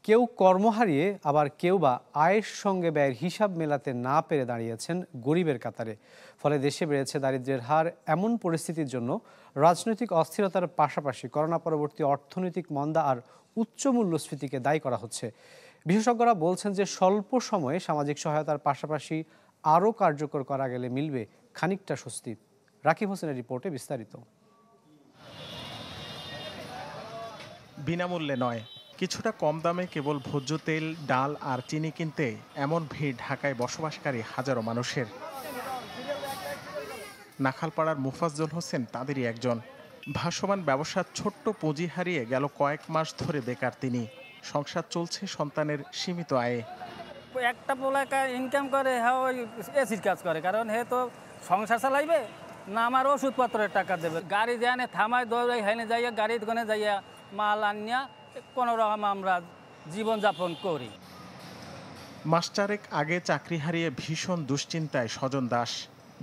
কেউ কর্ম হারিয়ে আবার কেউ বা আয়ের সঙ্গে ব্যয়ের হিসাব মেলাতে না পেরে দাঁড়িয়েছেন গরিবের কাতারে। ফলে দেশে বেড়েছে দারিদ্র্যের হার। এমন পরিস্থিতির জন্য রাজনৈতিক অস্থিরতার পাশাপাশি করোনা পরবর্তী অর্থনৈতিক মন্দা আর উচ্চ মূল্যস্ফীতিকে দায়ী করা হচ্ছে। বিশেষজ্ঞরা বলছেন যে স্বল্প সময়ে সামাজিক সহায়তার পাশাপাশি আরও কার্যকর করা গেলে মিলবে খানিকটা স্বস্তি। রাকিব হোসেনের রিপোর্টে বিস্তারিত। বিনামূল্যে নয়, কিছুটা কম দামে কেবল ভোজ্য তেল, ডাল আর চিনি কিনতে এমন ভিড় ঢাকায় বসবাসকারী হাজারো মানুষের। নাখালপাড়ার মুফাজ্জল হোসেন তাদেরই একজন। ভাসমান ব্যবসার ছোট্ট পুঁজি হারিয়ে গেল কয়েক মাস ধরে বেকার তিনি। সংসার চলছে সন্তানের সীমিত আয়ে। একটা পোলাকা ইনকাম করে হ্যাঁ ওই এসির কাজ করে, কারণ হে তো সংসার চালাইবে না, আমার ওষুধপত্রের টাকা দেবে। গাড়ি যেখানে থামায় দৌড়াই হেনে যাইয়া গাড়ির দোকানে যাইয়া মাল আনিয়া কোনো রকম আমরা জীবনযাপন করি। মাস চারেক আগে চাকরি হারিয়ে ভীষণ দুশ্চিন্তায় স্বজন দাস।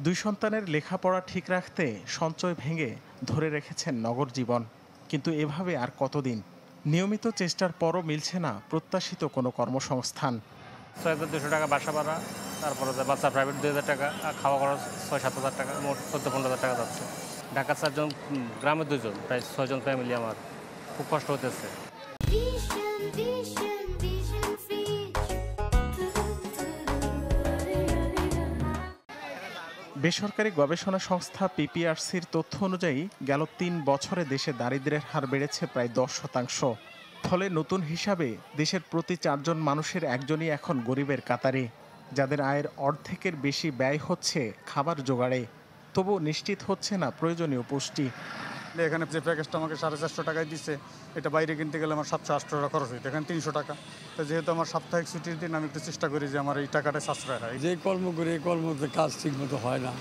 দুই সন্তানের লেখাপড়া ঠিক রাখতে সঞ্চয় ভেঙে ধরে রেখেছেন নগর জীবন। কিন্তু এভাবে আর কতদিন? নিয়মিত চেষ্টার পরও মিলছে না প্রত্যাশিত কোনো কর্মসংস্থান। ৬,২০০ টাকা বাসা ভাড়া, তারপরে বাচ্চা প্রাইভেট ২,০০০ টাকা, খাওয়া খরচ ৬-৭ হাজার টাকা, মোট ১৪-১৫ হাজার টাকা যাচ্ছে। ঢাকার ৪ জন, গ্রামে 2 জন, প্রায় 6 জন ফ্যামিলি। আমার খুব কষ্ট হতেছে। বেসরকারি গবেষণা সংস্থা পিপিআরসির তথ্য অনুযায়ী গেল ৩ বছরে দেশে দারিদ্র্যের হার বেড়েছে প্রায় 10%। ফলে নতুন হিসাবে দেশের প্রতি 4 জন মানুষের একজনই এখন গরিবের কাতারে, যাদের আয়ের অর্ধেকের বেশি ব্যয় হচ্ছে খাবার জোগাড়ে। তবু নিশ্চিত হচ্ছে না প্রয়োজনীয় পুষ্টি। এখানে যে প্যাকেজটা আমাকে 450 টাকায় দিচ্ছে, এটা বাইরে কিনতে গেলে আমার 700-800 টাকা খরচ হইতে, এখানে 300 টাকা। তো যেহেতু আমার সাপ্তাহিক ছুটির দিন, আমি একটু চেষ্টা করি যে আমার এই টাকাটা সাশ্রয় হয়। যে কর্ম করি এই কর্মতে কাজ ঠিক মতো হয় না,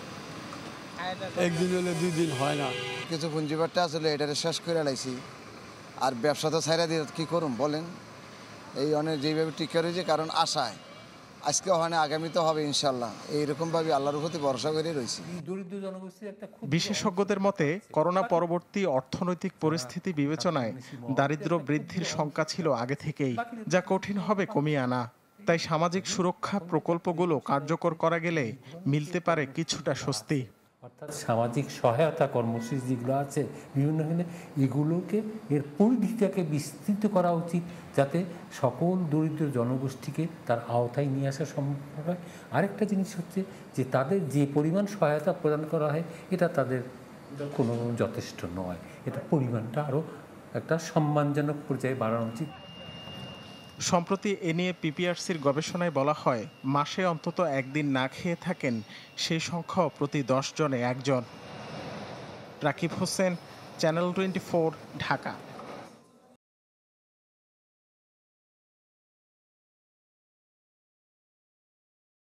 একদিন হলে 2 দিন হয় না। কিছু পুঁজিবারটা আসলে এটারে শেষ করে লাইছি, আর ব্যবসা তো ছাইরা দিয়ে কী করুন বলেন। এই অনেক যেইভাবে টিকা রয়েছে, কারণ আশায় আজকে হয় না, আগামী তো হবে ইনশাল্লাহ, এইরকমভাবে আল্লাহর প্রতি ভরসা করে রয়েছি। বিশেষজ্ঞদের মতে করোনা পরবর্তী অর্থনৈতিক পরিস্থিতি বিবেচনায় দারিদ্র্য বৃদ্ধির শঙ্কা ছিল আগে থেকেই, যা কঠিন হবে কমিয়ে আনা। তাই সামাজিক সুরক্ষা প্রকল্পগুলো কার্যকর করা গেলে মিলতে পারে কিছুটা স্বস্তি। অর্থাৎ সামাজিক সহায়তা কর্মসূচি যেগুলো আছে বিভিন্ন এগুলোকে এর পরিধিটাকে বিস্তৃত করা উচিত, যাতে সকল দরিদ্র জনগোষ্ঠীকে তার আওতায় নিয়ে আসা সম্ভব হয়। আরেকটা জিনিস হচ্ছে যে তাদের যে পরিমাণ সহায়তা প্রদান করা হয় এটা তাদের কোনো যথেষ্ট নয়, এটা পরিমাণটা আরও একটা সম্মানজনক পর্যায়ে বাড়ানো উচিত। সম্প্রতি এ নিয়ে পিপিআরসির গবেষণায় বলা হয়, মাসে অন্তত একদিন না খেয়ে থাকেন সেই সংখ্যাও প্রতি 10 জনে 1 জন। রাকিব হোসেন, চ্যানেল 24, ঢাকা।